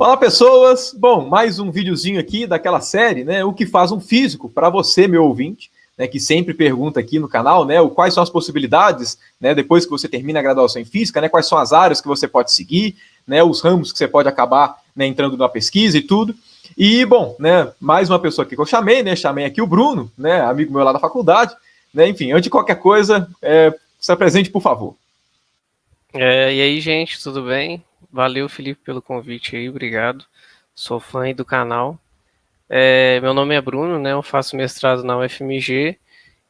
Olá, pessoas! Bom, mais um videozinho aqui daquela série, né? O que faz um físico para você, meu ouvinte, né? Que sempre pergunta aqui no canal, né? Quais são as possibilidades, né? Depois que você termina a graduação em física, né? Quais são as áreas que você pode seguir, né? Os ramos que você pode acabar, né, entrando na pesquisa e tudo. E, bom, né? Mais uma pessoa aqui que eu chamei, né? Chamei aqui o Bruno, né? Amigo meu lá da faculdade, né? Enfim, antes de qualquer coisa, se apresente, por favor. E aí, gente, tudo bem? Valeu, Felipe, pelo convite aí, obrigado. Sou fã aí do canal. Meu nome é Bruno, né? Eu faço mestrado na UFMG.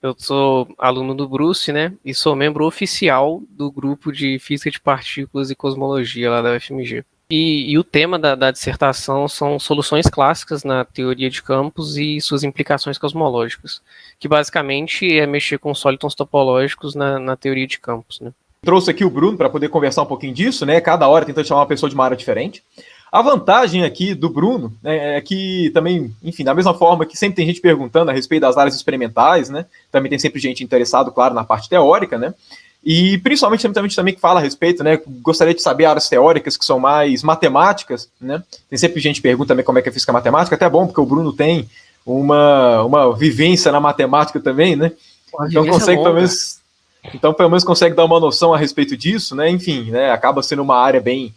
Eu sou aluno do Bruce, né? E sou membro oficial do grupo de Física de Partículas e Cosmologia lá da UFMG. E o tema da dissertação são soluções clássicas na teoria de campos e suas implicações cosmológicas, que basicamente é mexer com sólidos topológicos na teoria de campos, né? Trouxe aqui o Bruno para poder conversar um pouquinho disso, né? Cada hora tentando chamar uma pessoa de uma área diferente. A vantagem aqui do Bruno, né, é que também, enfim, da mesma forma que sempre tem gente perguntando a respeito das áreas experimentais, né? Também tem sempre gente interessada, claro, na parte teórica, né? E principalmente também que fala a respeito, né? Gostaria de saber áreas teóricas que são mais matemáticas, né? Tem sempre gente que pergunta também como é que é física matemática, até bom, porque o Bruno tem uma vivência na matemática também, né? Então consegue pelo menos consegue dar uma noção a respeito disso, né? Enfim, né? Acaba sendo uma área bem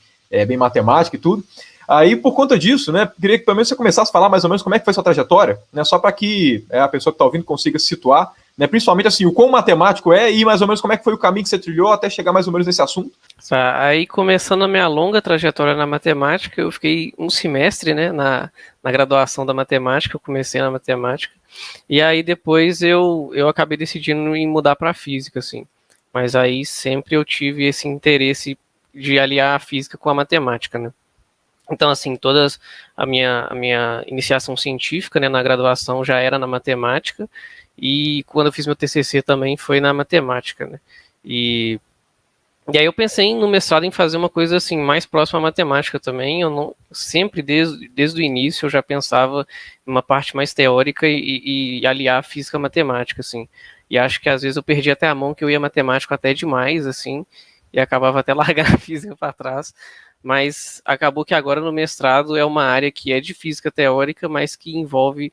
matemática e tudo. Aí, por conta disso, né? Queria que pelo menos você começasse a falar mais ou menos como é que foi sua trajetória, né? Só para que a pessoa que está ouvindo consiga se situar, né? Principalmente assim, o quão matemático é e mais ou menos como é que foi o caminho que você trilhou até chegar mais ou menos nesse assunto. Aí, começando a minha longa trajetória na matemática, eu fiquei um semestre, né, na graduação da matemática, eu comecei na matemática, e aí depois eu acabei decidindo em mudar para física, assim. Mas aí sempre eu tive esse interesse de aliar a física com a matemática, né. Então, assim, a minha iniciação científica, né, na graduação já era na matemática, e quando eu fiz meu TCC também foi na matemática, né. E aí eu pensei no mestrado em fazer uma coisa assim mais próxima à matemática também. Eu não sempre desde o início eu já pensava em uma parte mais teórica e aliar a física à matemática, assim. E acho que às vezes eu perdi até a mão que eu ia matemático até demais, assim, e acabava até largar a física para trás. Mas acabou que agora no mestrado é uma área que é de física teórica, mas que envolve,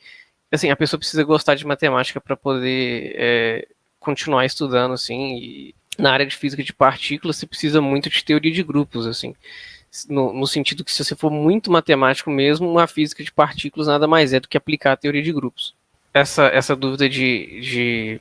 assim, a pessoa precisa gostar de matemática para poder continuar estudando, assim. E na área de física de partículas, você precisa muito de teoria de grupos, assim. No sentido que se você for muito matemático mesmo, a física de partículas nada mais é do que aplicar a teoria de grupos. Essa dúvida de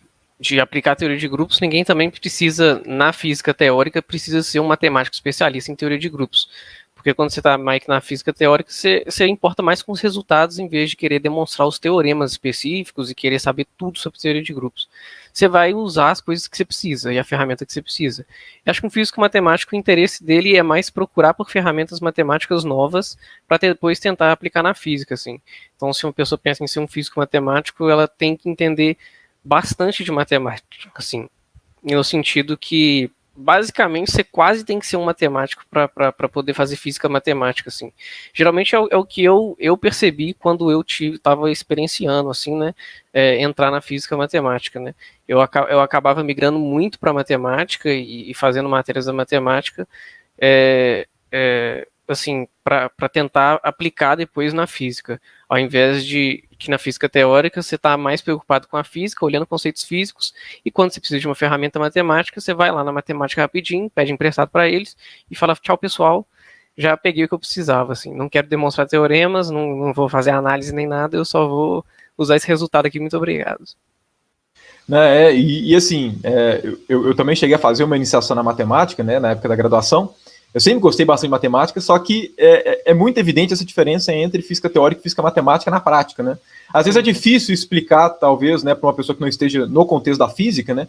aplicar a teoria de grupos, ninguém também precisa, na física teórica, precisa ser um matemático especialista em teoria de grupos. Porque quando você está mais na física teórica, você importa mais com os resultados em vez de querer demonstrar os teoremas específicos e querer saber tudo sobre teoria de grupos. Você vai usar as coisas que você precisa e a ferramenta que você precisa. Eu acho que um físico matemático, o interesse dele é mais procurar por ferramentas matemáticas novas para depois tentar aplicar na física, assim. Então, se uma pessoa pensa em ser um físico matemático, ela tem que entender bastante de matemática, assim, no sentido que basicamente você quase tem que ser um matemático para poder fazer física matemática, assim. Geralmente é o que eu percebi quando eu estava experienciando, assim, né, entrar na física matemática, né. Eu acabava migrando muito para matemática e fazendo matérias da matemática, assim, para tentar aplicar depois na física, ao invés de que na física teórica você está mais preocupado com a física, olhando conceitos físicos, e quando você precisa de uma ferramenta matemática, você vai lá na matemática rapidinho, pede emprestado para eles e fala, tchau pessoal, já peguei o que eu precisava, assim, não quero demonstrar teoremas, não vou fazer análise nem nada, eu só vou usar esse resultado aqui, muito obrigado. Né, assim, eu também cheguei a fazer uma iniciação na matemática, né, na época da graduação. Eu sempre gostei bastante de matemática, só que é muito evidente essa diferença entre física teórica e física matemática na prática, né? Às vezes é difícil explicar, talvez, né, para uma pessoa que não esteja no contexto da física, né?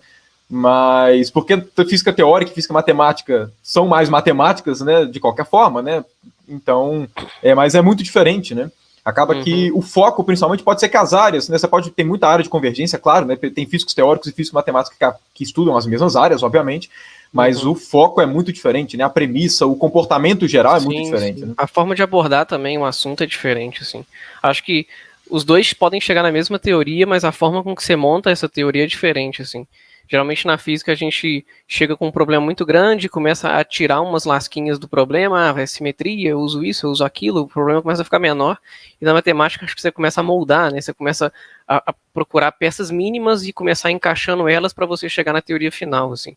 Mas porque física teórica e física matemática são mais matemáticas, né, de qualquer forma, né? Então, mas é muito diferente, né? Acaba que o foco, principalmente, pode ser que as áreas, né? Você pode ter muita área de convergência, claro, né? Tem físicos teóricos e físicos matemáticos que estudam as mesmas áreas, obviamente, mas o foco é muito diferente, né? A premissa, o comportamento geral é muito diferente. Né? A forma de abordar também o assunto é diferente, assim. Acho que os dois podem chegar na mesma teoria, mas a forma com que você monta essa teoria é diferente, assim. Geralmente na física a gente chega com um problema muito grande, começa a tirar umas lasquinhas do problema, é simetria, eu uso isso, eu uso aquilo, o problema começa a ficar menor. E na matemática acho que você começa a moldar, né? Você começa a procurar peças mínimas e começar encaixando elas para você chegar na teoria final, assim.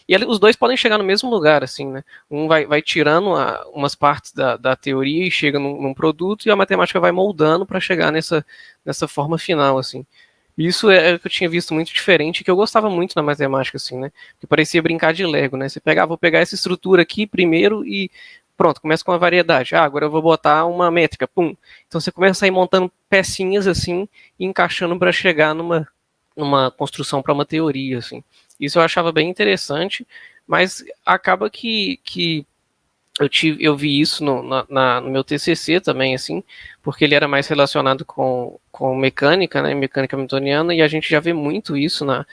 E os dois podem chegar no mesmo lugar, assim, né? Um vai tirando umas partes da teoria e chega num produto, e a matemática vai moldando para chegar nessa forma final, assim. Isso é o que eu tinha visto muito diferente, que eu gostava muito na matemática, assim, né? Que parecia brincar de Lego, né? Você pegava, vou pegar essa estrutura aqui primeiro e pronto, começa com uma variedade. Ah, agora eu vou botar uma métrica, pum. Então você começa a ir montando pecinhas assim e encaixando para chegar numa construção para uma teoria, assim. Isso eu achava bem interessante, mas acaba que eu vi isso no meu TCC também, assim, porque ele era mais relacionado com mecânica, né, mecânica newtoniana, e a gente já vê muito isso na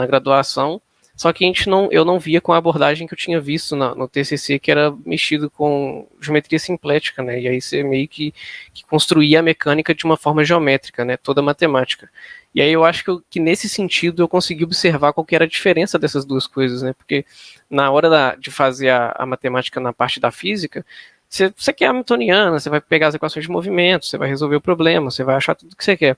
graduação, só que eu não via com a abordagem que eu tinha visto no TCC, que era mexido com geometria simplética, né, e aí você meio que construía a mecânica de uma forma geométrica, né, toda matemática. E aí eu acho que nesse sentido eu consegui observar qual que era a diferença dessas duas coisas, né, porque na hora de fazer a matemática na parte da física, você quer a newtoniana, você vai pegar as equações de movimento, você vai resolver o problema, você vai achar tudo que você quer.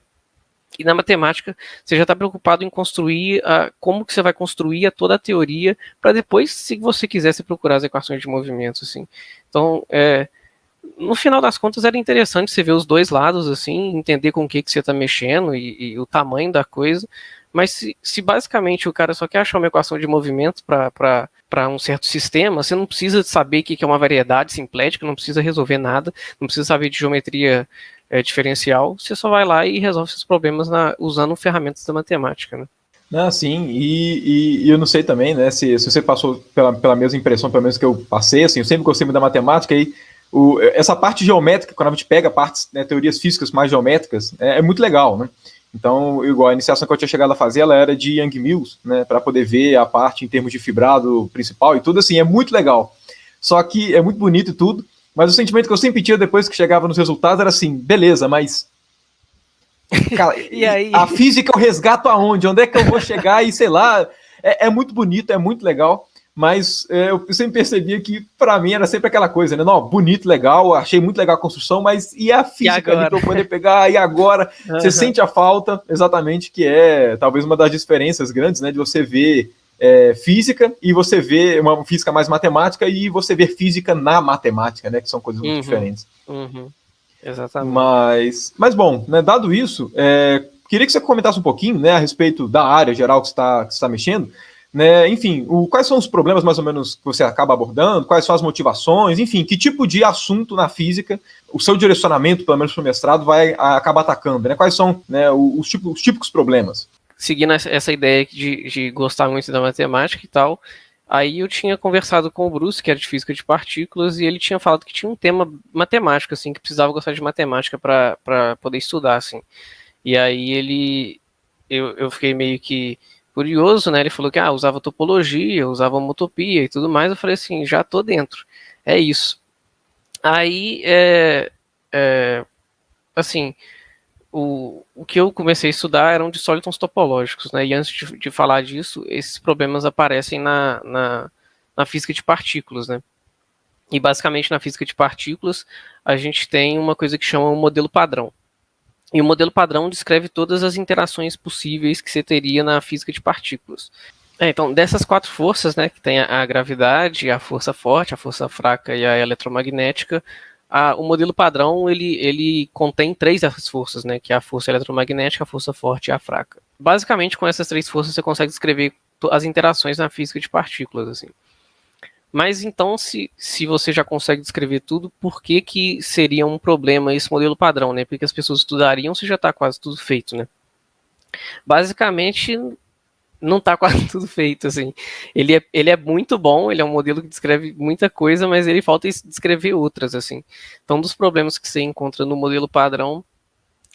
E na matemática, você já está preocupado em construir como que você vai construir toda a teoria para depois, se você quisesse procurar as equações de movimento, assim. Então, no final das contas, era interessante você ver os dois lados, assim, entender com o que você está mexendo e o tamanho da coisa. Mas se basicamente o cara só quer achar uma equação de movimento para um certo sistema, você não precisa saber o que é uma variedade simplética, não precisa resolver nada, não precisa saber de geometria diferencial, você só vai lá e resolve seus problemas usando ferramentas da matemática, né? Ah, sim, e eu não sei também, né, se você passou pela mesma impressão, pelo menos que eu passei, assim, eu sempre gostei muito da matemática, e essa parte geométrica, quando a gente pega partes, né, teorias físicas mais geométricas, é muito legal, né? Então, igual a iniciação que eu tinha chegado a fazer, ela era de Young-Mills, né, para poder ver a parte em termos de fibrado principal e tudo, assim, é muito legal. Só que é muito bonito e tudo, mas o sentimento que eu sempre tinha depois que chegava nos resultados era assim, beleza, mas cara, E aí? a física eu resgato aonde? Onde é que eu vou chegar? E sei lá, é muito bonito, é muito legal, mas eu sempre percebia que para mim era sempre aquela coisa, né? Não, bonito, legal, achei muito legal a construção, mas e a física ali para eu poder pegar? E agora? Uhum. Você sente a falta, exatamente, que é talvez uma das diferenças grandes, né? De você ver física e você ver uma física mais matemática e você ver física na matemática, né? Que são coisas muito diferentes. Uhum. Exatamente. Mas bom, né, dado isso, queria que você comentasse um pouquinho, né, a respeito da área geral que você está mexendo, né, enfim, quais são os problemas mais ou menos que você acaba abordando, quais são as motivações, enfim, que tipo de assunto na física o seu direcionamento, pelo menos para o mestrado, vai acabar atacando, né, quais são, né, os típicos problemas. Seguindo essa ideia de gostar muito da matemática e tal, aí eu tinha conversado com o Bruce, que era de física de partículas, e ele tinha falado que tinha um tema matemático, assim, que precisava gostar de matemática para poder estudar, assim. E aí eu fiquei meio que curioso, né? Ele falou que usava topologia, usava homotopia e tudo mais. Eu falei assim, já tô dentro. É isso. Aí, assim, o que eu comecei a estudar eram de sólidos topológicos, né? E antes de falar disso, esses problemas aparecem na física de partículas, né? E basicamente na física de partículas a gente tem uma coisa que chama o modelo padrão. E o modelo padrão descreve todas as interações possíveis que você teria na física de partículas. Então, dessas quatro forças, né, que tem a gravidade, a força forte, a força fraca e a eletromagnética, o modelo padrão ele contém três dessas forças, né, que é a força eletromagnética, a força forte e a fraca. Basicamente, com essas três forças você consegue descrever as interações na física de partículas, assim. Mas então, se você já consegue descrever tudo, por que seria um problema esse modelo padrão, né? Porque as pessoas estudariam se já está quase tudo feito, né? Basicamente, não está quase tudo feito, assim. Ele é muito bom, ele é um modelo que descreve muita coisa, mas ele falta descrever outras, assim. Então, um dos problemas que você encontra no modelo padrão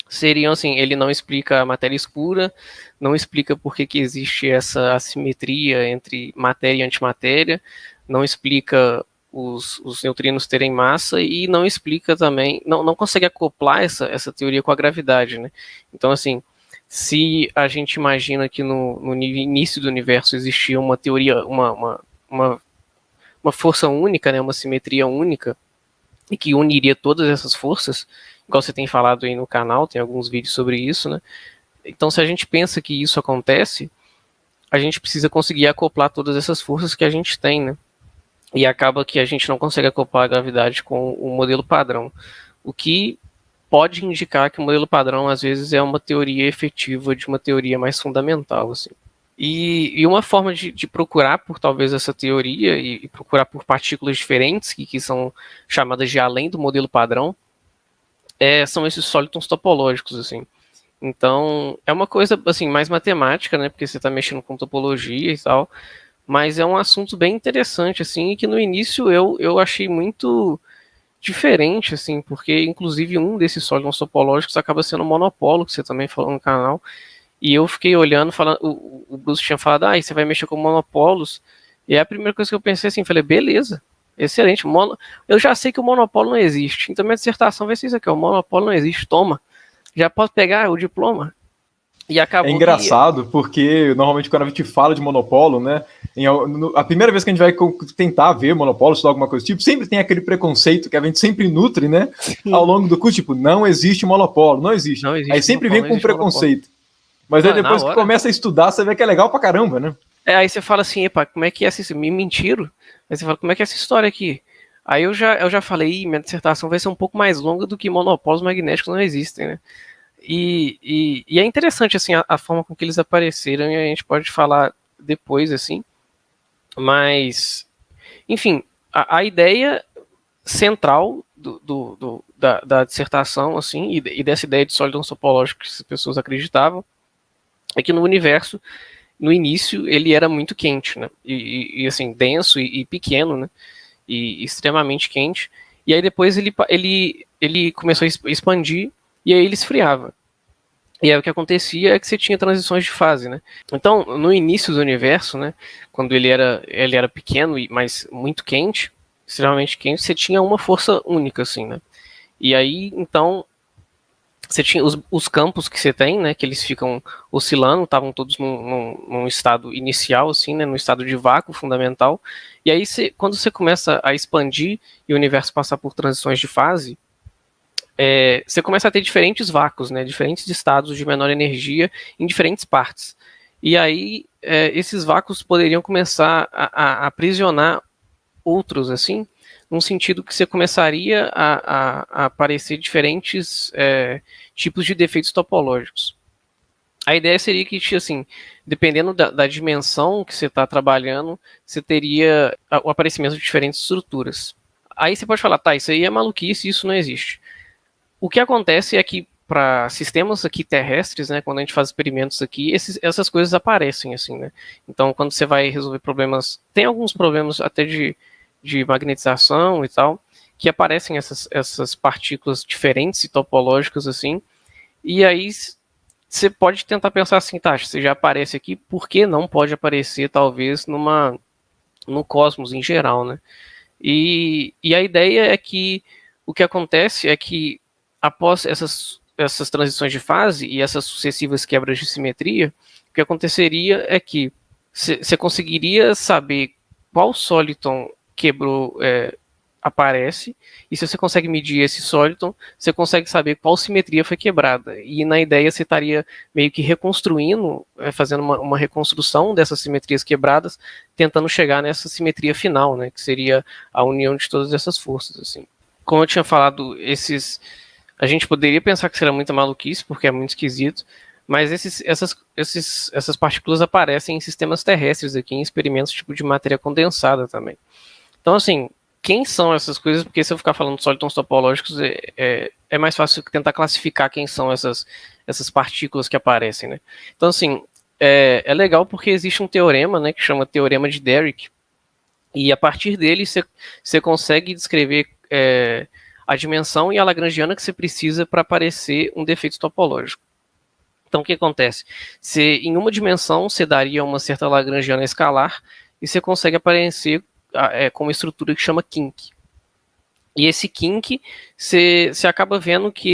seriam, assim, ele não explica a matéria escura, não explica por que existe essa assimetria entre matéria e antimatéria, não explica os neutrinos terem massa e não explica também, não consegue acoplar essa teoria com a gravidade, né? Então, assim, se a gente imagina que no início do universo existia uma teoria, uma força única, né, uma simetria única, e que uniria todas essas forças, igual você tem falado aí no canal, tem alguns vídeos sobre isso, né? Então, se a gente pensa que isso acontece, a gente precisa conseguir acoplar todas essas forças que a gente tem, né? E acaba que a gente não consegue acoplar a gravidade com o modelo padrão, o que pode indicar que o modelo padrão, às vezes, é uma teoria efetiva de uma teoria mais fundamental, assim. E uma forma de procurar por talvez essa teoria e procurar por partículas diferentes, que são chamadas de além do modelo padrão, são esses sólidos topológicos, assim. Então, é uma coisa assim mais matemática, né? Porque você está mexendo com topologia e tal, mas é um assunto bem interessante, assim, e que no início eu achei muito diferente, assim, porque inclusive um desses sólidos topológicos acaba sendo um monopolo, que você também falou no canal. E eu fiquei olhando, falando, o Bruce tinha falado, você vai mexer com monopolos. E é a primeira coisa que eu pensei assim, falei, beleza, excelente. Eu já sei que o monopólio não existe. Então minha dissertação vai ser isso aqui, o monopólio não existe, toma. Já posso pegar o diploma. E É acabou engraçado, porque normalmente quando a gente fala de monopólio, né, a primeira vez que a gente vai tentar ver monopólio, estudar alguma coisa do tipo, sempre tem aquele preconceito que a gente sempre nutre, né, ao longo do curso, tipo, não existe monopólio, não existe. Não existe Aí sempre monopólio, vem com um preconceito. monopólio. Mas aí depois que começa a estudar, você vê que é legal pra caramba, né? Aí você fala assim, epa, como é que é essa? Me mentiram? Aí você fala, como é que é essa história aqui? Aí eu já falei, minha dissertação vai ser um pouco mais longa do que monopólios magnéticos não existem, né? E é interessante, assim, a forma com que eles apareceram, e a gente pode falar depois, assim, mas, enfim, a ideia central da dissertação, assim, e dessa ideia de sólido topológico que as pessoas acreditavam, é que no universo, no início, ele era muito quente, né? E assim, denso e pequeno, né? E extremamente quente. E aí depois ele começou a expandir e aí ele esfriava. E aí o que acontecia é que você tinha transições de fase, né? Então, no início do universo, né, quando ele era pequeno, mas muito quente, extremamente quente, você tinha uma força única, assim, né? E aí, então, você tinha os campos que você tem, né, que eles ficam oscilando, estavam todos num estado inicial, assim, né, num estado de vácuo fundamental. E aí, quando você começa a expandir e o universo passar por transições de fase, você começa a ter diferentes vácuos, né, diferentes estados de menor energia em diferentes partes. E aí, esses vácuos poderiam começar a aprisionar outros, assim, num sentido que você começaria a aparecer diferentes tipos de defeitos topológicos. A ideia seria que, assim, dependendo da dimensão que você está trabalhando, você teria o aparecimento de diferentes estruturas. Aí você pode falar, tá, isso aí é maluquice, isso não existe. O que acontece é que para sistemas aqui terrestres, né, quando a gente faz experimentos aqui, essas coisas aparecem, assim, né? Então, quando você vai resolver problemas, tem alguns problemas até de magnetização e tal, que aparecem essas partículas diferentes e topológicas, assim, e aí você pode tentar pensar assim, tá, você já aparece aqui, por que não pode aparecer, talvez, no cosmos em geral, né? E a ideia é que o que acontece é que após essas transições de fase e essas sucessivas quebras de simetria, o que aconteceria é que você conseguiria saber qual sóliton quebrou, aparece, e se você consegue medir esse sóliton, você consegue saber qual simetria foi quebrada. E na ideia você estaria meio que reconstruindo, fazendo uma reconstrução dessas simetrias quebradas, tentando chegar nessa simetria final, né, que seria a união de todas essas forças. Assim. Como eu tinha falado, a gente poderia pensar que seria muita maluquice, porque é muito esquisito, mas essas partículas aparecem em sistemas terrestres aqui, em experimentos tipo de matéria condensada também. Então, assim, quem são essas coisas? Porque se eu ficar falando de sólidos topológicos, é mais fácil tentar classificar quem são essas partículas que aparecem, né? Então, assim, é legal porque existe um teorema, né, que chama Teorema de Derrick, e a partir dele você consegue descrever a dimensão e a lagrangiana que você precisa para aparecer um defeito topológico. Então, o que acontece? Em uma dimensão, você daria uma certa lagrangiana escalar e você consegue aparecer com uma estrutura que chama kink. E esse kink, você acaba vendo que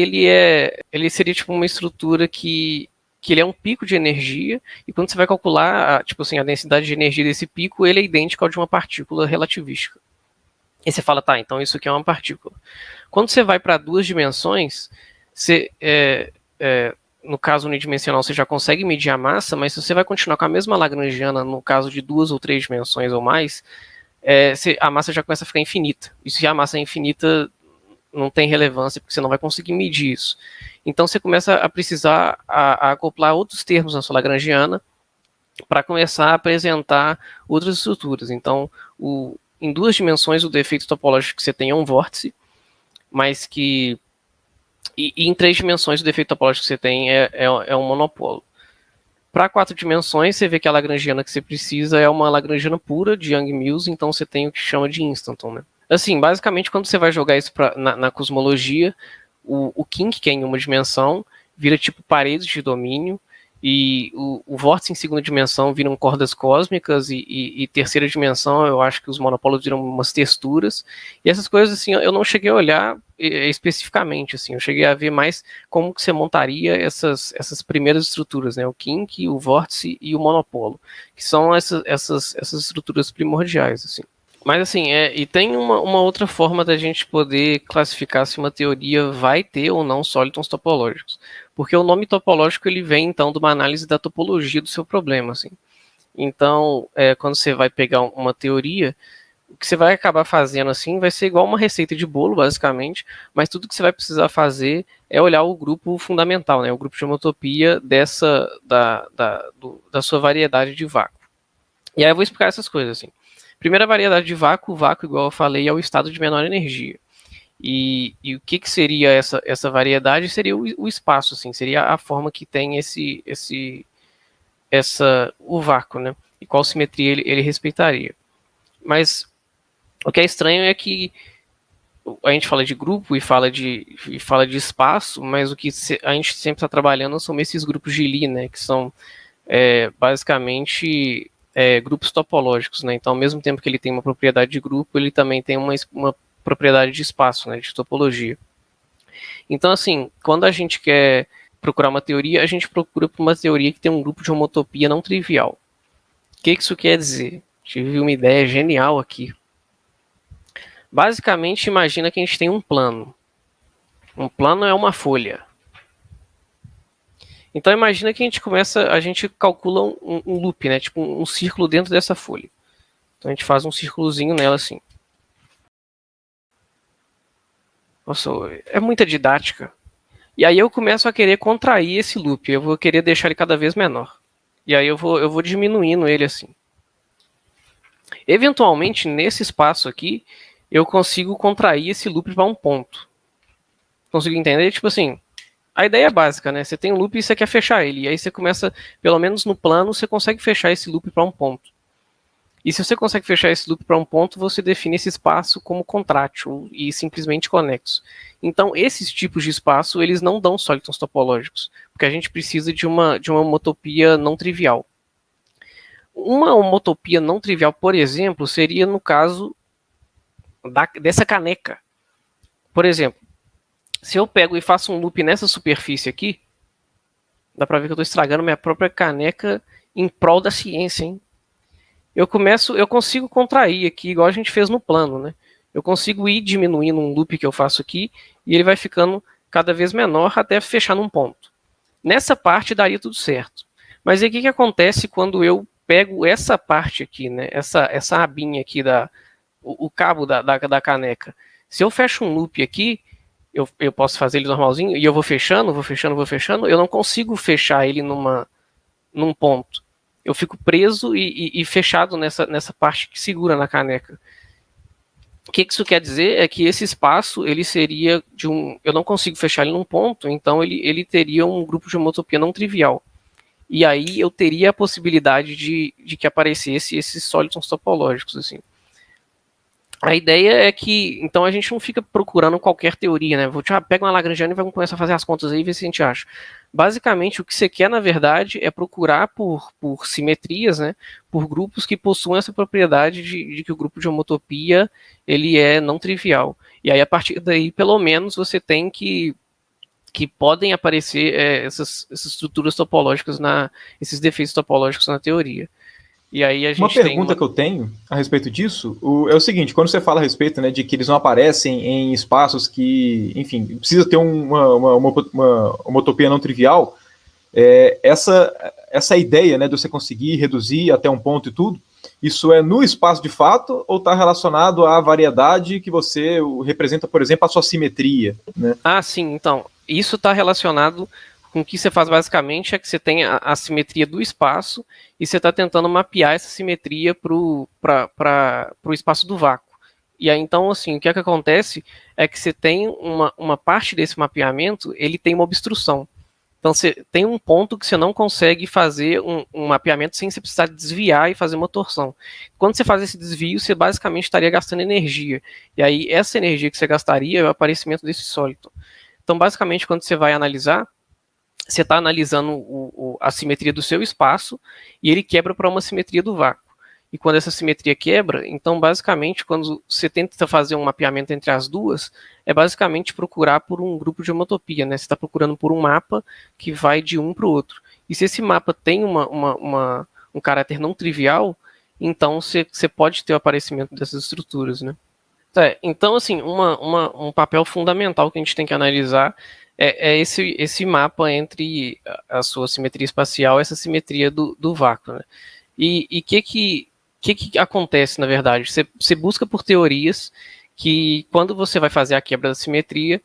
ele seria tipo uma estrutura que que ele é um pico de energia, e quando você vai calcular, tipo assim, a densidade de energia desse pico, ele é idêntico ao de uma partícula relativística. E você fala, tá, então isso aqui é uma partícula. Quando você vai para 2 dimensões, você, no caso unidimensional, você já consegue medir a massa, mas se você vai continuar com a mesma lagrangiana, no caso de 2 ou 3 dimensões ou mais, a massa já começa a ficar infinita. E se a massa é infinita, não tem relevância, porque você não vai conseguir medir isso. Então você começa a precisar acoplar outros termos na sua lagrangiana para começar a apresentar outras estruturas. Então, em 2 dimensões, o defeito topológico que você tem é um vórtice, mas que... E em 3 dimensões, o defeito topológico que você tem é um monopolo. Para 4 dimensões, você vê que a lagrangiana que você precisa é uma lagrangiana pura de Yang-Mills, então você tem o que chama de Instanton, né? Assim, basicamente, quando você vai jogar isso na cosmologia, o kink, que é em uma dimensão, vira tipo paredes de domínio, e o vórtice em segunda dimensão viram cordas cósmicas, e terceira dimensão eu acho que os monopolos viram umas texturas, e essas coisas assim eu não cheguei a olhar especificamente, assim, eu cheguei a ver mais como que você montaria essas primeiras estruturas, né, o kink, o vórtice e o monopolo, que são essas estruturas primordiais, assim. Mas assim, e tem uma outra forma da gente poder classificar se uma teoria vai ter ou não sólidos topológicos. Porque o nome topológico ele vem então de uma análise da topologia do seu problema, assim. Então, quando você vai pegar uma teoria, o que você vai acabar fazendo assim vai ser igual uma receita de bolo, basicamente, mas tudo que você vai precisar fazer é olhar o grupo fundamental, né, o grupo de homotopia da sua variedade de vácuo. E aí eu vou explicar essas coisas assim. Primeira variedade de vácuo, o vácuo, igual eu falei, é o estado de menor energia. E o que seria essa variedade? Seria o espaço, assim, seria a forma que tem o vácuo, né? E qual simetria ele respeitaria. Mas o que é estranho é que a gente fala de grupo e fala de espaço, mas o que a gente sempre está trabalhando são esses grupos de Lie, né? Que são basicamente grupos topológicos, né? Então, ao mesmo tempo que ele tem uma propriedade de grupo, ele também tem uma propriedade de espaço, né? De topologia. Então, assim, quando a gente quer procurar uma teoria, a gente procura por uma teoria que tem um grupo de homotopia não trivial. O que isso quer dizer? Tive uma ideia genial aqui. Basicamente, imagina que a gente tem um plano. Um plano é uma folha. Então imagina que a gente calcula um loop, né? Tipo um círculo dentro dessa folha. Então a gente faz um círculozinho nela assim. Nossa, é muita didática. E aí eu começo a querer contrair esse loop. Eu vou querer deixar ele cada vez menor. E aí eu vou diminuindo ele assim. Eventualmente, nesse espaço aqui, eu consigo contrair esse loop para um ponto. Consigo entender? Tipo assim, a ideia é básica, né? Você tem um loop e você quer fechar ele. E aí você começa, pelo menos no plano, você consegue fechar esse loop para um ponto. E se você consegue fechar esse loop para um ponto, você define esse espaço como contrátil e simplesmente conexo. Então, esses tipos de espaço, eles não dão sólidos topológicos, porque a gente precisa de uma homotopia não trivial. Uma homotopia não trivial, por exemplo, seria no caso dessa caneca. Por exemplo, se eu pego e faço um loop nessa superfície aqui, dá pra ver que eu tô estragando minha própria caneca em prol da ciência, hein? Eu consigo contrair aqui, igual a gente fez no plano, né? Eu consigo ir diminuindo um loop que eu faço aqui, e ele vai ficando cada vez menor até fechar num ponto. Nessa parte daria tudo certo. Mas aí o que acontece quando eu pego essa parte aqui, né? Essa abinha aqui, o cabo da caneca. Se eu fecho um loop aqui, eu posso fazer ele normalzinho, e eu vou fechando, eu não consigo fechar ele num ponto. Eu fico preso e fechado nessa parte que segura na caneca. O que isso quer dizer é que esse espaço, ele seria eu não consigo fechar ele num ponto, então ele teria um grupo de homotopia não trivial. E aí eu teria a possibilidade de que aparecesse esses sólidos topológicos, assim. A ideia é que, então, a gente não fica procurando qualquer teoria, né? Pega uma lagrangiana e vamos começar a fazer as contas aí e ver se a gente acha. Basicamente, o que você quer, na verdade, é procurar por simetrias, né? Por grupos que possuem essa propriedade de que o grupo de homotopia, ele é não trivial. E aí, a partir daí, pelo menos, você tem que que podem aparecer essas estruturas topológicas, esses defeitos topológicos na teoria. E aí a gente Uma pergunta que eu tenho a respeito disso é o seguinte: quando você fala a respeito, né, de que eles não aparecem em espaços que, enfim, precisa ter uma utopia não trivial, essa ideia, né, de você conseguir reduzir até um ponto e tudo, isso é no espaço de fato ou está relacionado à variedade que você representa, por exemplo, a sua simetria, né? Ah, sim, então, isso está relacionado com o que você faz basicamente é que você tem a simetria do espaço e você está tentando mapear essa simetria para o espaço do vácuo. E aí, então, assim, o que acontece é que você tem uma parte desse mapeamento, ele tem uma obstrução. Então, você tem um ponto que você não consegue fazer um mapeamento sem você precisar desviar e fazer uma torção. Quando você faz esse desvio, você basicamente estaria gastando energia. E aí, essa energia que você gastaria é o aparecimento desse sólido. Então, basicamente, quando você vai analisar, você está analisando a simetria do seu espaço e ele quebra para uma simetria do vácuo. E quando essa simetria quebra, então basicamente quando você tenta fazer um mapeamento entre as duas, é basicamente procurar por um grupo de homotopia, né? Você está procurando por um mapa que vai de um para o outro. E se esse mapa tem um caráter não trivial, então você pode ter o aparecimento dessas estruturas, né? Então, assim, um papel fundamental que a gente tem que analisar é esse mapa entre a sua simetria espacial e essa simetria do vácuo, né? E o que acontece, na verdade? Você busca por teorias que, quando você vai fazer a quebra da simetria,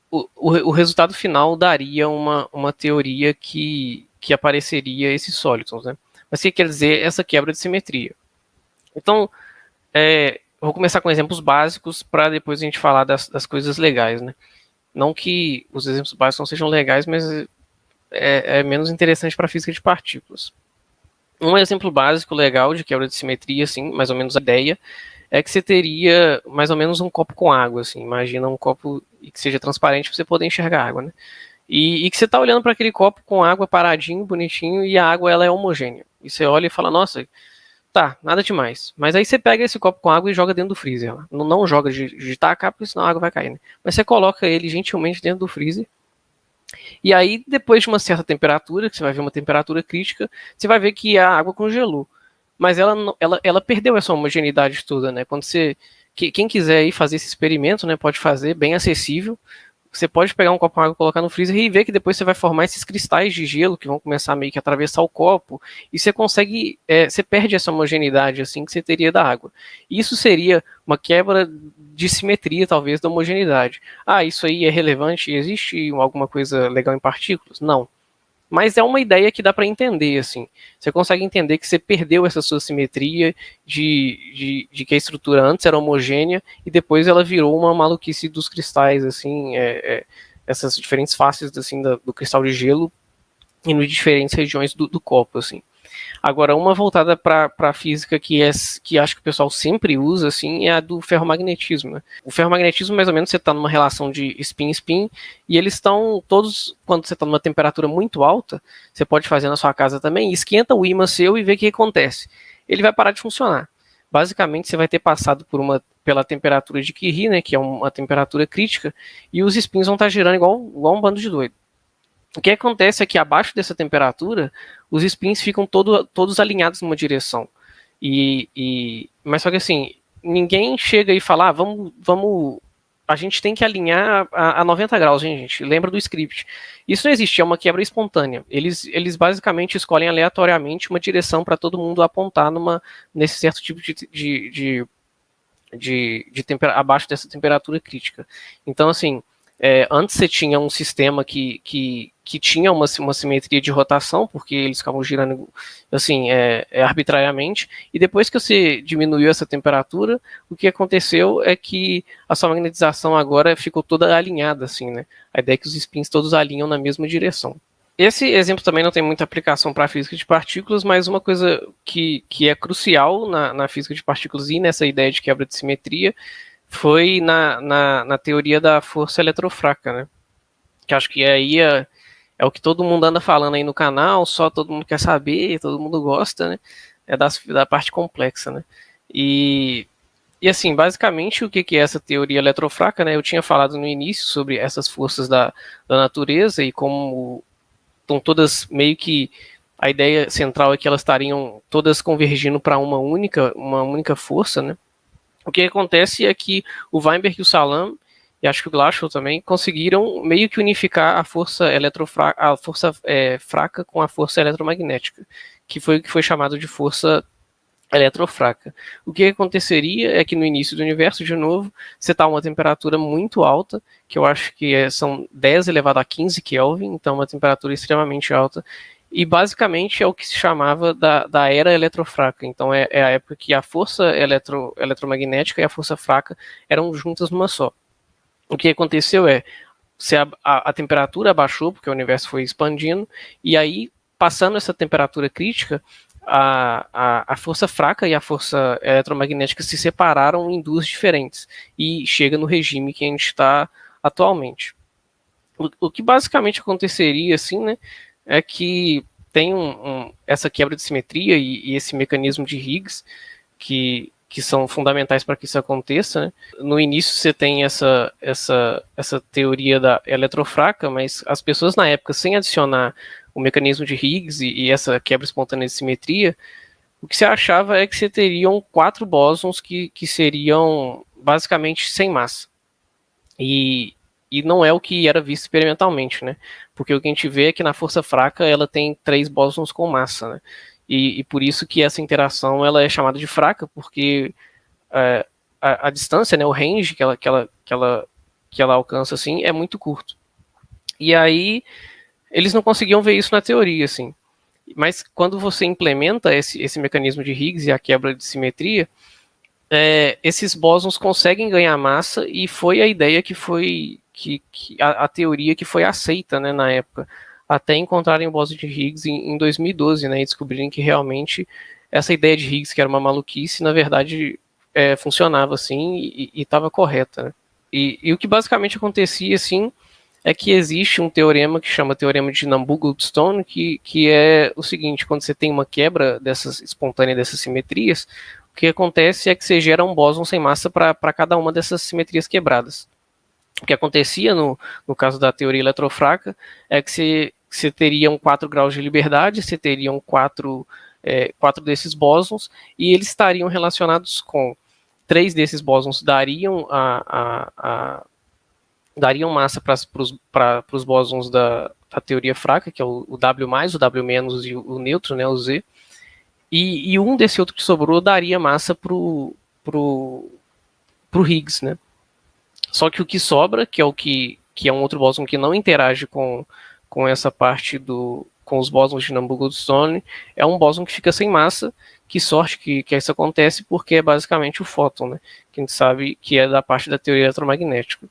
o resultado final daria uma teoria que apareceria esses sólidos, né? Mas o que quer dizer essa quebra de simetria? Então, eu vou começar com exemplos básicos para depois a gente falar das coisas legais, né? Não que os exemplos básicos não sejam legais, mas é menos interessante para a física de partículas. Um exemplo básico legal de quebra de simetria, assim, mais ou menos a ideia, é que você teria mais ou menos um copo com água, assim, imagina um copo que seja transparente para você poder enxergar água, né? E que você está olhando para aquele copo com água paradinho, bonitinho, e a água ela é homogênea. E você olha e fala, nossa, tá, nada demais. Mas aí você pega esse copo com água e joga dentro do freezer. Não joga de tacar, porque senão a água vai cair, né? Mas você coloca ele gentilmente dentro do freezer. E aí, depois de uma certa temperatura, que você vai ver uma temperatura crítica, você vai ver que a água congelou. Mas ela perdeu essa homogeneidade toda, né? Quando quem quiser aí fazer esse experimento, né, pode fazer, bem acessível. Você pode pegar um copo com água, colocar no freezer e ver que depois você vai formar esses cristais de gelo que vão começar meio que a atravessar o copo e você consegue, você perde essa homogeneidade assim que você teria da água. Isso seria uma quebra de simetria, talvez, da homogeneidade. Ah, isso aí é relevante? Existe alguma coisa legal em partículas? Não. Mas é uma ideia que dá para entender, assim. Você consegue entender que você perdeu essa sua simetria de que a estrutura antes era homogênea e depois ela virou uma maluquice dos cristais, assim, essas diferentes faces assim, do cristal de gelo em diferentes regiões do copo, assim. Agora, uma voltada para a física que acho que o pessoal sempre usa, assim, é a do ferromagnetismo, né? O ferromagnetismo, mais ou menos, você está numa relação de spin-spin, e eles estão todos, quando você está numa temperatura muito alta, você pode fazer na sua casa também, esquenta o ímã seu e vê o que acontece. Ele vai parar de funcionar. Basicamente, você vai ter passado pela temperatura de Curie, né, que é uma temperatura crítica, e os spins vão estar girando igual um bando de doido. O que acontece é que abaixo dessa temperatura, os spins ficam todos alinhados numa direção. Mas só que assim, ninguém chega e fala, a gente tem que alinhar a 90 graus, hein, gente? Lembra do script. Isso não existe, é uma quebra espontânea. Eles basicamente escolhem aleatoriamente uma direção para todo mundo apontar nesse certo tipo abaixo dessa temperatura crítica. Então, assim, antes você tinha um sistema que tinha uma simetria de rotação, porque eles ficavam girando assim, arbitrariamente, e depois que você diminuiu essa temperatura, o que aconteceu é que a sua magnetização agora ficou toda alinhada, assim, né? A ideia é que os spins todos alinham na mesma direção. Esse exemplo também não tem muita aplicação para a física de partículas, mas uma coisa que é crucial na física de partículas e nessa ideia de quebra de simetria foi na teoria da força eletrofraca, né? Que acho que aí é o que todo mundo anda falando aí no canal, só todo mundo quer saber, todo mundo gosta, né? É da parte complexa, né? E E assim, basicamente, o que é essa teoria eletrofraca, né? Eu tinha falado no início sobre essas forças da natureza e como estão todas meio que a ideia central é que elas estariam todas convergindo para uma única força, né? O que acontece é que o Weinberg e o Salam, e acho que o Glashow também, conseguiram meio que unificar a força fraca com a força eletromagnética, que foi o que foi chamado de força eletrofraca. O que aconteceria é que no início do universo, de novo, você está a uma temperatura muito alta, que eu acho que são 10 elevado a 15 Kelvin, então uma temperatura extremamente alta, e basicamente é o que se chamava da era eletrofraca. Então é a época que a força eletromagnética e a força fraca eram juntas numa só. O que aconteceu é se a temperatura abaixou, porque o universo foi expandindo, e aí, passando essa temperatura crítica, a força fraca e a força eletromagnética se separaram em duas diferentes, e chega no regime que a gente está atualmente. O que basicamente aconteceria, assim, né, é que tem essa quebra de simetria e esse mecanismo de Higgs, que são fundamentais para que isso aconteça, né? No início você tem essa teoria da eletrofraca, mas as pessoas na época, sem adicionar o mecanismo de Higgs e essa quebra espontânea de simetria, o que se achava é que você teriam 4 bósons que seriam basicamente sem massa. E não é o que era visto experimentalmente, né? Porque o que a gente vê é que na força fraca ela tem 3 bósons com massa, né? E por isso que essa interação ela é chamada de fraca, porque a distância, né, o range que ela alcança assim, é muito curto. E aí eles não conseguiam ver isso na teoria, assim. Mas quando você implementa esse mecanismo de Higgs e a quebra de simetria, esses bósons conseguem ganhar massa, e foi a ideia que foi a teoria que foi aceita, né, na época, até encontrarem o bóson de Higgs em 2012, né, e descobrirem que realmente essa ideia de Higgs, que era uma maluquice, na verdade funcionava assim e estava correta, né? E o que basicamente acontecia assim é que existe um teorema que chama teorema de Nambu-Goldstone, que é o seguinte: quando você tem uma quebra espontânea dessas simetrias, o que acontece é que você gera um bóson sem massa para cada uma dessas simetrias quebradas. O que acontecia no caso da teoria eletrofraca é que você teriam 4 graus de liberdade, você teriam 4 desses bósons, e eles estariam relacionados com 3 desses bósons dariam massa para os bósons da teoria fraca, que é o W+, o W- e o neutro, né, o Z. E um desse outro que sobrou daria massa pro Higgs, né? Só que o que sobra, que é um outro bóson que não interage com essa parte com os bósons de Nambu-Goldstone, é um bóson que fica sem massa. Que sorte que isso acontece, porque é basicamente o fóton, né? Que a gente sabe que é da parte da teoria eletromagnética.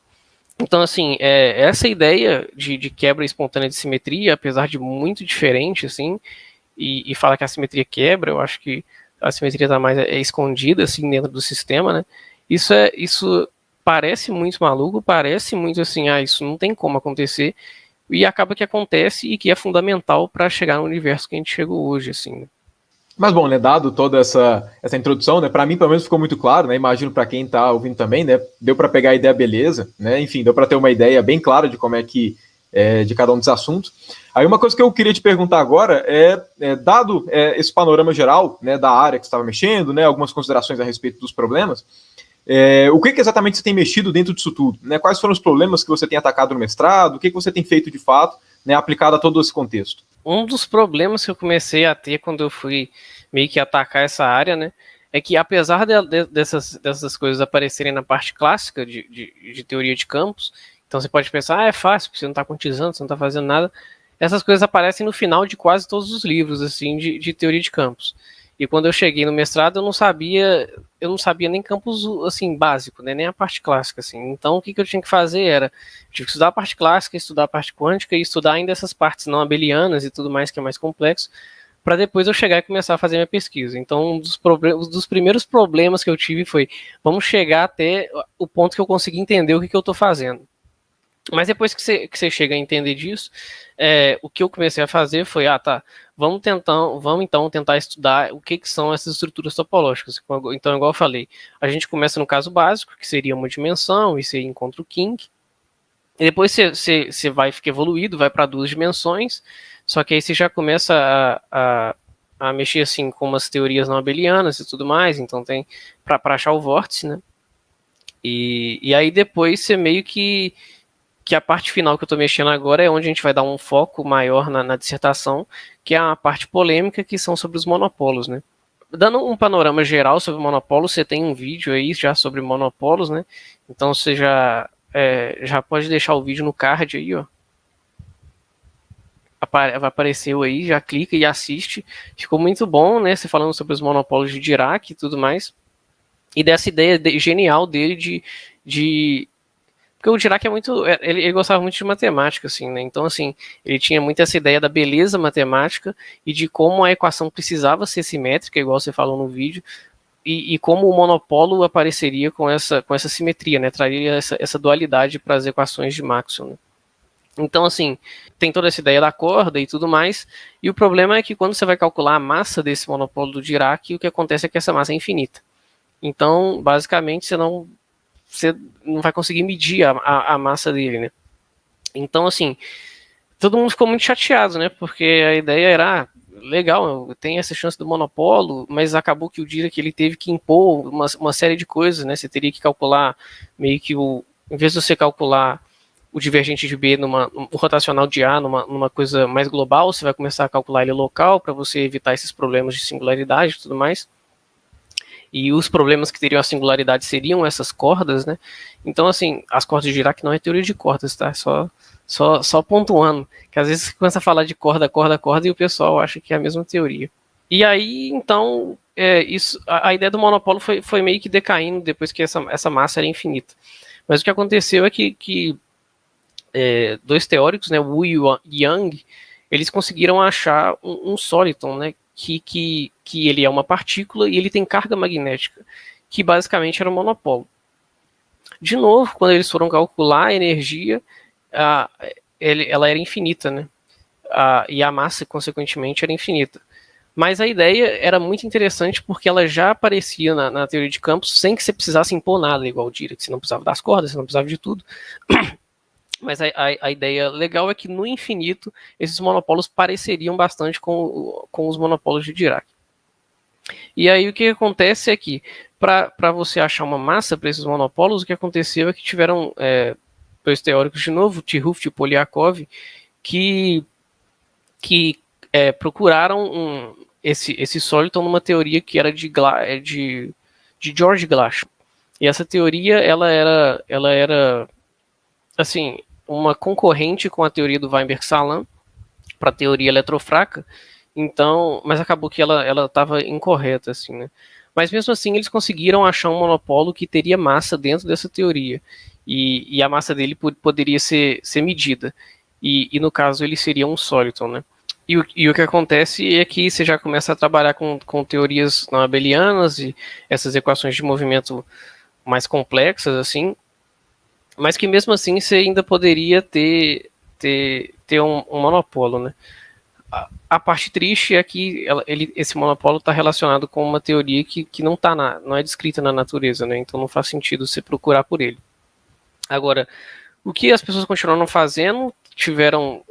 Então, assim, essa ideia de quebra espontânea de simetria, apesar de muito diferente, assim, e falar que a simetria quebra, eu acho que a simetria está mais escondida, assim, dentro do sistema, né? Isso parece muito maluco, parece muito assim, isso não tem como acontecer, e acaba que acontece e que é fundamental para chegar no universo que a gente chegou hoje, assim, né? Mas bom, né, dado toda essa introdução, né, para mim pelo menos ficou muito claro, né, imagino para quem está ouvindo também, né, deu para pegar a ideia beleza, né, enfim, deu para ter uma ideia bem clara de como é que de cada um dos assuntos. Aí uma coisa que eu queria te perguntar agora dado esse panorama geral, né, da área que você estava mexendo, né, algumas considerações a respeito dos problemas, o que exatamente você tem mexido dentro disso tudo, né, quais foram os problemas que você tem atacado no mestrado, o que você tem feito de fato, né, aplicado a todo esse contexto? Um dos problemas que eu comecei a ter quando eu fui meio que atacar essa área, né, é que apesar dessas coisas aparecerem na parte clássica de teoria de campos, então você pode pensar, é fácil, porque você não está quantizando, você não está fazendo nada, essas coisas aparecem no final de quase todos os livros assim de teoria de campos. E quando eu cheguei no mestrado, eu não sabia nem campos assim básico, né, nem a parte clássica assim. Então o que eu tinha que fazer era, eu tive que estudar a parte clássica, estudar a parte quântica e estudar ainda essas partes não abelianas e tudo mais que é mais complexo, para depois eu chegar e começar a fazer minha pesquisa. Então um dos primeiros problemas que eu tive foi, vamos chegar até o ponto que eu consegui entender o que eu estou fazendo. Mas depois que você chega a entender disso, o que eu comecei a fazer foi, vamos então tentar estudar o que são essas estruturas topológicas. Então, igual eu falei, a gente começa no caso básico, que seria uma dimensão, e você encontra o kink. E depois você vai ficar evoluído, vai para 2 dimensões, só que aí você já começa a mexer assim com umas teorias não abelianas e tudo mais, então tem para achar o vórtice, né? E aí depois você meio que a parte final que eu estou mexendo agora é onde a gente vai dar um foco maior na dissertação, que é a parte polêmica, que são sobre os monopolos, né? Dando um panorama geral sobre monopolos, você tem um vídeo aí já sobre monopolos, né? Então você já pode deixar o vídeo no card aí, ó. Vai aparecer aí, já clica e assiste. Ficou muito bom, né? Você falando sobre os monopolos de Dirac e tudo mais. E dessa ideia genial dele de porque o Dirac é muito. Ele gostava muito de matemática, assim, né? Então, assim, ele tinha muito essa ideia da beleza matemática e de como a equação precisava ser simétrica, igual você falou no vídeo, e como o monopolo apareceria com essa simetria, né? Traria essa dualidade para as equações de Maxwell, né? Então, assim, tem toda essa ideia da corda e tudo mais, e o problema é que quando você vai calcular a massa desse monopolo do Dirac, o que acontece é que essa massa é infinita. Então, basicamente, você não vai conseguir medir a massa dele, né? Então, assim, todo mundo ficou muito chateado, né? Porque a ideia era, legal, tem essa chance do monopolo, mas acabou que o Dirac ele teve que impor uma série de coisas, né? Você teria que calcular meio que em vez de você calcular o divergente de B o rotacional de A numa coisa mais global, você vai começar a calcular ele local para você evitar esses problemas de singularidade e tudo mais. E os problemas que teriam a singularidade seriam essas cordas, né? Então, assim, as cordas de Dirac não é teoria de cordas, tá? Só pontuando, que às vezes você começa a falar de corda e o pessoal acha que é a mesma teoria. E aí, então, a ideia do monopolo foi meio que decaindo depois que essa massa era infinita. Mas o que aconteceu é que 2 teóricos, né, Wu e Yang, eles conseguiram achar um sóliton, né, que ele é uma partícula e ele tem carga magnética, que basicamente era um monopolo. De novo, quando eles foram calcular a energia, ela era infinita, né? E a massa, consequentemente, era infinita. Mas a ideia era muito interessante porque ela já aparecia na teoria de campos sem que você precisasse impor nada, igual o Dirac. Você não precisava das cordas, você não precisava de tudo. Mas a ideia legal é que no infinito esses monopolos pareceriam bastante com os monopolos de Dirac. E aí o que acontece é que para você achar uma massa para esses monopolos, o que aconteceu é que tiveram 2 teóricos de novo, Tijoux e Polyakov, que procuraram esse sóliton numa teoria que era de George Glass. E essa teoria ela era assim, uma concorrente com a teoria do Weinberg-Salam para a teoria eletrofraca. Então, mas acabou que ela estava incorreta, assim, né? Mas mesmo assim eles conseguiram achar um monopolo que teria massa dentro dessa teoria e a massa dele poderia ser medida e no caso ele seria um sóliton, né? E o que acontece é que você já começa a trabalhar com teorias não abelianas e essas equações de movimento mais complexas, assim, mas que mesmo assim você ainda poderia ter um monopolo, né? A parte triste é que esse monopolo está relacionado com uma teoria que não é descrita na natureza, né? Então não faz sentido você procurar por ele. Agora, o que as pessoas continuaram fazendo, tiveram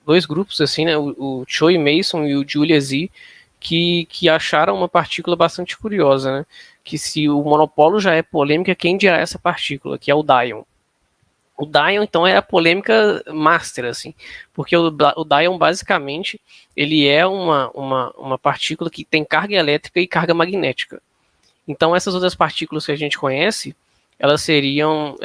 2 grupos, assim, né? O Choi Mason e o Julia Z, que acharam uma partícula bastante curiosa, né? Que se o monopolo já é polêmica, quem dirá essa partícula, que é o Dion. O Dion, então, é a polêmica master, assim, porque o Dion, basicamente, ele é uma partícula que tem carga elétrica e carga magnética. Então, essas outras partículas que a gente conhece, elas seriam,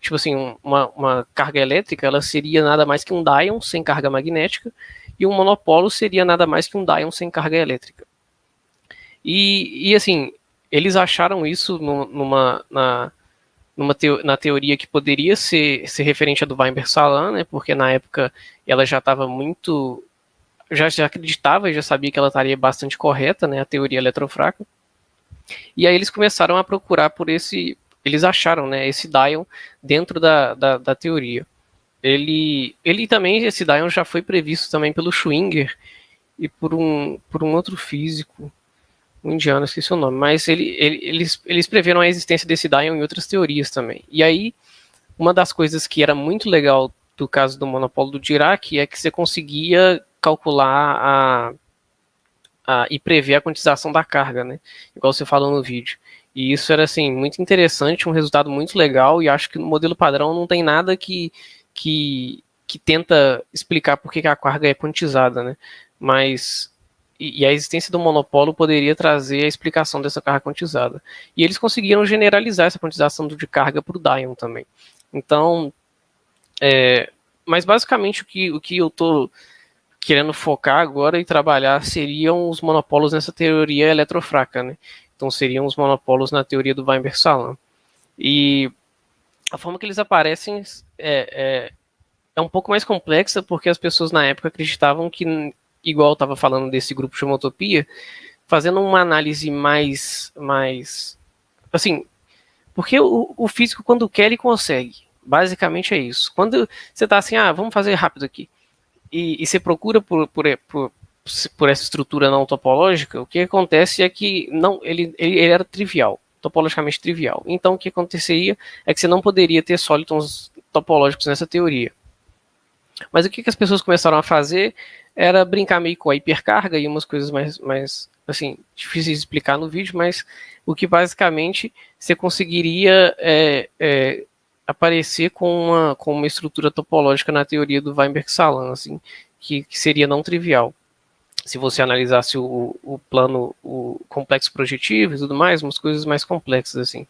tipo assim, uma carga elétrica, ela seria nada mais que um Dion sem carga magnética, e um monopolo seria nada mais que um Dion sem carga elétrica. E assim, eles acharam isso na teoria que poderia ser referente à do Weinberg-Salam, né, porque na época ela já estava muito... Já acreditava e já sabia que ela estaria bastante correta, né, a teoria eletrofraca. E aí eles começaram a procurar por eles acharam, né, esse Dion dentro da teoria. ele também, esse Dion já foi previsto também pelo Schwinger e por um outro físico, um indiano, esqueci o nome, mas eles preveram a existência desse Dion em outras teorias também. E aí, uma das coisas que era muito legal do caso do monopólio do Dirac é que você conseguia calcular e prever a quantização da carga, né? Igual você falou no vídeo. E isso era, assim, muito interessante, um resultado muito legal, e acho que no modelo padrão não tem nada que tenta explicar por que a carga é quantizada, né? Mas e a existência do monopólio poderia trazer a explicação dessa carga quantizada. E eles conseguiram generalizar essa quantização de carga para o Dion também. Então, mas basicamente o que eu estou querendo focar agora e trabalhar seriam os monopólios nessa teoria eletrofraca, né? Então seriam os monopólios na teoria do Weinberg-Salam. E a forma que eles aparecem é um pouco mais complexa, porque as pessoas na época acreditavam que, igual eu estava falando desse grupo de homotopia, fazendo uma análise mais assim, porque o físico, quando quer, ele consegue. Basicamente é isso. Quando você está assim, vamos fazer rápido aqui, e você procura por essa estrutura não topológica, o que acontece é que não, ele era trivial, topologicamente trivial. Então o que aconteceria é que você não poderia ter solitons topológicos nessa teoria. Mas o que as pessoas começaram a fazer era brincar meio com a hipercarga e umas coisas mais assim, difíceis de explicar no vídeo, mas o que basicamente você conseguiria aparecer com uma estrutura topológica na teoria do Weinberg-Salam, assim, que seria não trivial. Se você analisasse o plano, o complexo projetivo e tudo mais, umas coisas mais complexas, assim.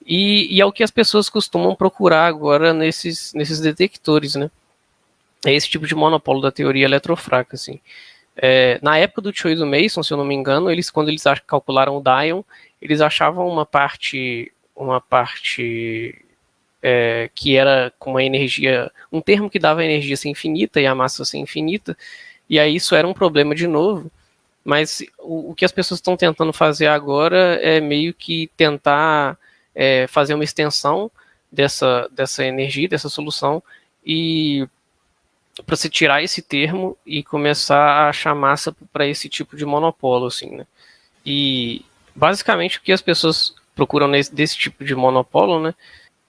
E é o que as pessoas costumam procurar agora nesses detectores, né? É esse tipo de monopólio da teoria eletrofraca, assim. Na época do Choi e do Mason, se eu não me engano, quando eles calcularam o Dion, eles achavam uma parte que era com uma energia, um termo que dava energia ser infinita e a massa ser infinita, e aí isso era um problema de novo, mas o que as pessoas estão tentando fazer agora é meio que tentar fazer uma extensão dessa energia, dessa solução, e para se tirar esse termo e começar a achar massa para esse tipo de monopólio, assim, né? E basicamente o que as pessoas procuram desse tipo de monopólio, né?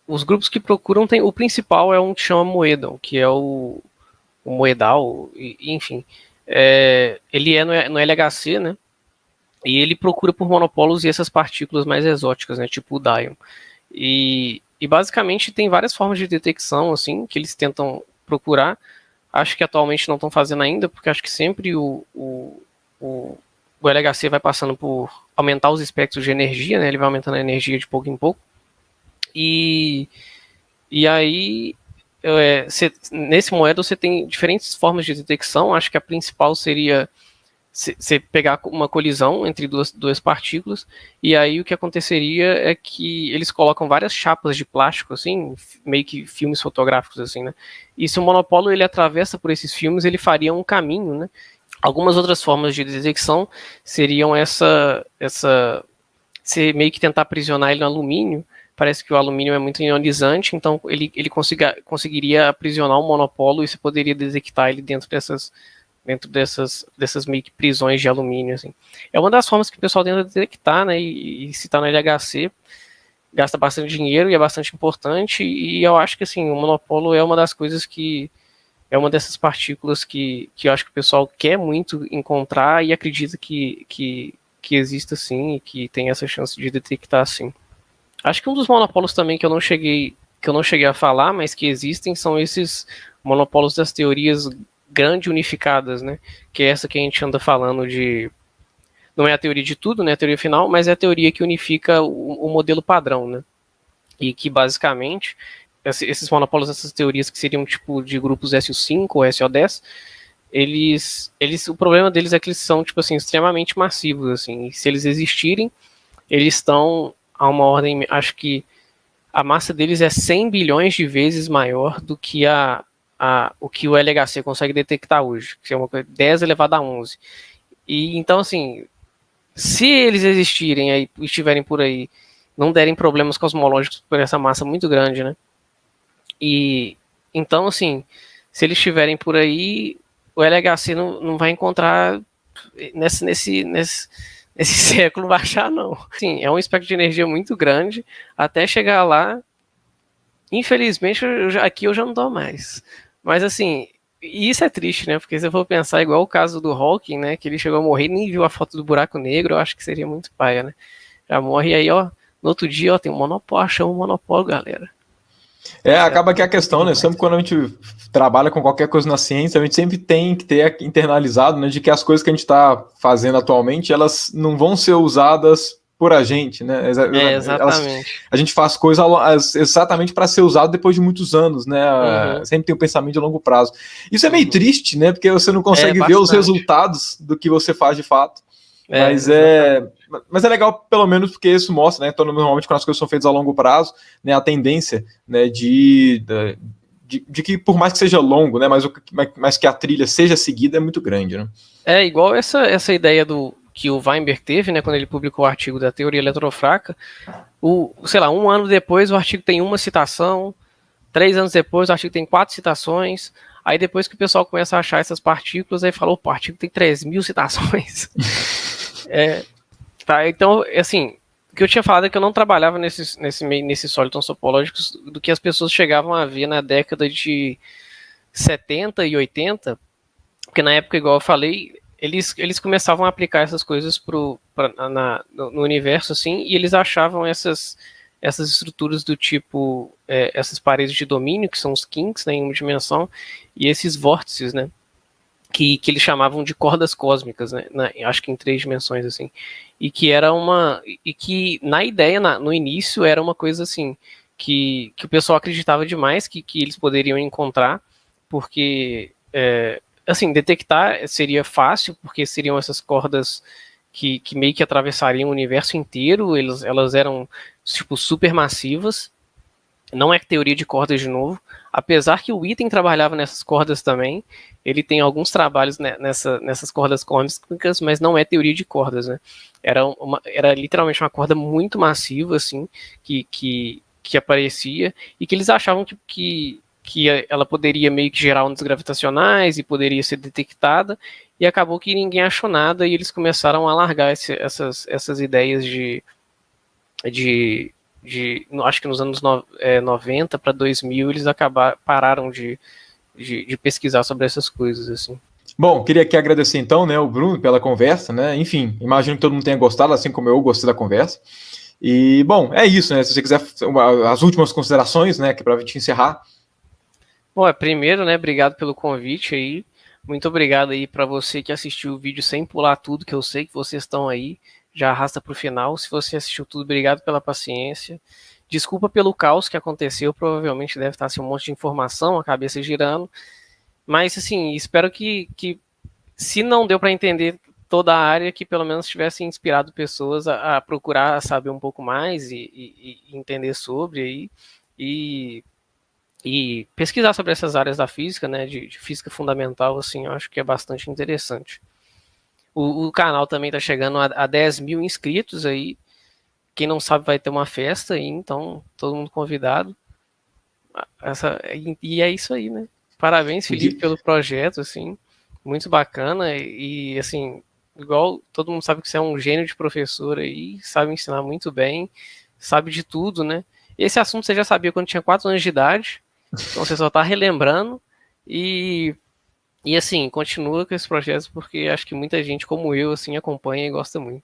Os grupos que procuram o principal é um que chama Moedal, que é o Moedal, enfim. Ele é no LHC, né? E ele procura por monopólios e essas partículas mais exóticas, né? Tipo o Dion. E basicamente tem várias formas de detecção, assim, que eles tentam procurar. Acho que atualmente não estão fazendo ainda, porque acho que sempre o LHC vai passando por aumentar os espectros de energia, né? Ele vai aumentando a energia de pouco em pouco. E aí, nesse moeda você tem diferentes formas de detecção. Acho que a principal seria você pegar uma colisão entre duas partículas, e aí o que aconteceria é que eles colocam várias chapas de plástico, assim, meio que filmes fotográficos, assim, né? E se o monopólio ele atravessa por esses filmes, ele faria um caminho, né? Algumas outras formas de detecção seriam você meio que tentar aprisionar ele no alumínio. Parece que o alumínio é muito ionizante, então ele conseguiria aprisionar um monopólio e você poderia detectar ele dentro dessas meio que prisões de alumínio, assim. É uma das formas que o pessoal tenta detectar, né, e se está no LHC, gasta bastante dinheiro e é bastante importante, e eu acho que, assim, o monopólio é uma das coisas que é uma dessas partículas que eu acho que o pessoal quer muito encontrar e acredita que exista, sim, e que tem essa chance de detectar, sim. Acho que um dos monopólios também que eu não cheguei a falar, mas que existem, são esses monopólios das teorias grande unificadas, né? Que é essa que a gente anda falando de... Não é a teoria de tudo, né? A teoria final, mas é a teoria que unifica o modelo padrão, né? E que basicamente esses monopólios, essas teorias que seriam tipo de grupos SO5 ou SO10, o problema deles é que eles são tipo assim extremamente massivos, assim. E se eles existirem, eles estão a uma ordem, acho que a massa deles é 100 bilhões de vezes maior do que o que o LHC consegue detectar hoje, que é uma coisa 10 elevado a 11. E então, assim, se eles existirem aí, estiverem por aí, não derem problemas cosmológicos por essa massa muito grande, né? E Então, assim, se eles estiverem por aí, o LHC não vai encontrar nesse século baixar, não. Sim, é um espectro de energia muito grande, até chegar lá, infelizmente, aqui eu já não dou mais. Mas, assim, e isso é triste, né? Porque se eu for pensar igual o caso do Hawking, né? Que ele chegou a morrer e nem viu a foto do buraco negro, eu acho que seria muito paia, né? Já morre aí, ó. No outro dia, ó, tem um monopólio, achamos um monopólio, galera. Acaba que a questão, né? Sempre quando a gente trabalha com qualquer coisa na ciência, a gente sempre tem que ter internalizado, né? De que as coisas que a gente está fazendo atualmente, elas não vão ser usadas por a gente, né? Exatamente. A gente faz coisas exatamente para ser usado depois de muitos anos, né? Sempre tem um pensamento de longo prazo. Isso é meio triste, né? Porque você não consegue ver os resultados do que você faz de fato. Mas é legal, pelo menos, porque isso mostra, né? Então, normalmente, quando as coisas são feitas a longo prazo, né, a tendência, né, de que, por mais que seja longo, né, mas que a trilha seja seguida é muito grande, né? É igual essa ideia que o Weinberg teve, né, quando ele publicou o artigo da teoria eletrofraca. Sei lá, 1 ano depois o artigo tem 1 citação, 3 anos depois o artigo tem 4 citações. Aí depois que o pessoal começa a achar essas partículas, aí falou, o artigo tem 3.000 citações. Tá, então, assim, o que eu tinha falado é que eu não trabalhava nesses sólidos topológicos do que as pessoas chegavam a ver na década de 70 e 80, porque na época, igual eu falei, eles começavam a aplicar essas coisas no universo, assim, e eles achavam essas estruturas do tipo, essas paredes de domínio, que são os kinks, né, em uma dimensão, e esses vórtices, né, que eles chamavam de cordas cósmicas, né, acho que em 3 dimensões, assim, e que na ideia, no início, era uma coisa assim, que o pessoal acreditava demais que eles poderiam encontrar, porque, assim, detectar seria fácil, porque seriam essas cordas que meio que atravessariam o universo inteiro, elas eram, tipo, supermassivas. Não é teoria de cordas de novo, apesar que o Witten trabalhava nessas cordas também, ele tem alguns trabalhos nessas cordas cósmicas, mas não é teoria de cordas, né? Era literalmente uma corda muito massiva, assim, que aparecia, e que eles achavam que ela poderia meio que gerar ondas gravitacionais e poderia ser detectada, e acabou que ninguém achou nada, e eles começaram a largar essas ideias acho que nos anos 90 para 2000 eles pararam de pesquisar sobre essas coisas, assim. Bom, queria aqui agradecer então, né, o Bruno pela conversa, né, enfim, imagino que todo mundo tenha gostado, assim como eu gostei da conversa, e, bom, é isso, né, se você quiser as últimas considerações, né, que é para a gente encerrar. Bom, primeiro, né, obrigado pelo convite aí, muito obrigado aí para você que assistiu o vídeo sem pular tudo, que eu sei que vocês estão aí, já arrasta para o final. Se você assistiu tudo, obrigado pela paciência. Desculpa pelo caos que aconteceu, provavelmente deve estar assim, um monte de informação, a cabeça girando. Mas, assim, espero que se não deu para entender toda a área, que pelo menos tivesse inspirado pessoas a procurar saber um pouco mais e entender sobre aí. E pesquisar sobre essas áreas da física, né, de física fundamental, assim, eu acho que é bastante interessante. O canal também está chegando a 10.000 inscritos aí. Quem não sabe vai ter uma festa aí, então todo mundo convidado. E é isso aí, né? Parabéns, Felipe, pelo projeto, assim, muito bacana. E assim, igual todo mundo sabe que você é um gênio de professor aí, sabe ensinar muito bem, sabe de tudo, né? Esse assunto você já sabia quando tinha 4 anos de idade, então você só está relembrando. E assim, continua com esse projeto, porque acho que muita gente como eu, assim, acompanha e gosta muito.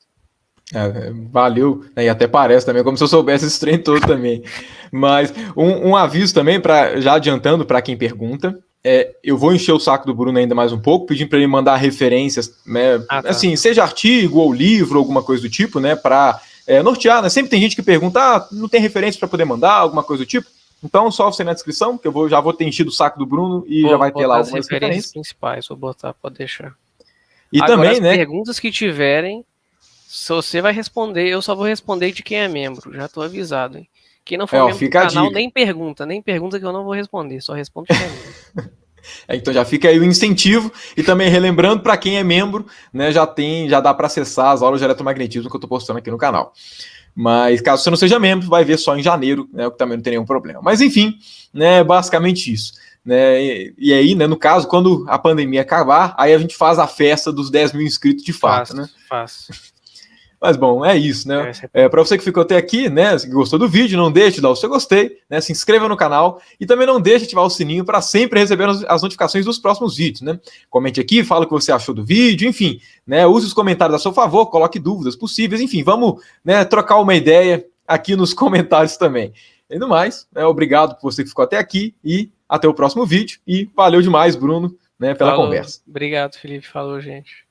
Valeu, e até parece também, como se eu soubesse esse trem todo também. Mas um aviso também, já adiantando para quem pergunta, eu vou encher o saco do Bruno ainda mais um pouco, pedindo para ele mandar referências, né, tá. Assim, seja artigo ou livro, alguma coisa do tipo, né, para nortear, né? Sempre tem gente que pergunta, não tem referência para poder mandar, alguma coisa do tipo. Então, só você na descrição, que eu já vou ter enchido o saco do Bruno e já vai ter lá algumas referências principais, vou botar, pode deixar. E agora, também, né? Perguntas que tiverem, se você vai responder, eu só vou responder de quem é membro, já tô avisado, hein? Quem não for membro do canal, nem pergunta que eu não vou responder, só respondo de quem é membro. Então já fica aí o incentivo, e também relembrando para quem é membro, né, já dá para acessar as aulas de eletromagnetismo que eu estou postando aqui no canal. Mas caso você não seja membro, vai ver só em janeiro, né, o que também não tem nenhum problema. Mas enfim, né, basicamente isso. né? E aí, né, no caso, quando a pandemia acabar, aí a gente faz a festa dos 10 mil inscritos de fato, né? Faço. Mas bom, é isso, né? Para você que ficou até aqui, né? Se gostou do vídeo, não deixe de dar o seu gostei, né? Se inscreva no canal e também não deixe de ativar o sininho para sempre receber as notificações dos próximos vídeos, né? Comente aqui, fala o que você achou do vídeo, enfim, né? Use os comentários a seu favor, coloque dúvidas possíveis, enfim, vamos, né, trocar uma ideia aqui nos comentários também. E no mais, né, obrigado por você que ficou até aqui e até o próximo vídeo. E valeu demais, Bruno, né, pela conversa. Obrigado, Felipe. Falou, gente.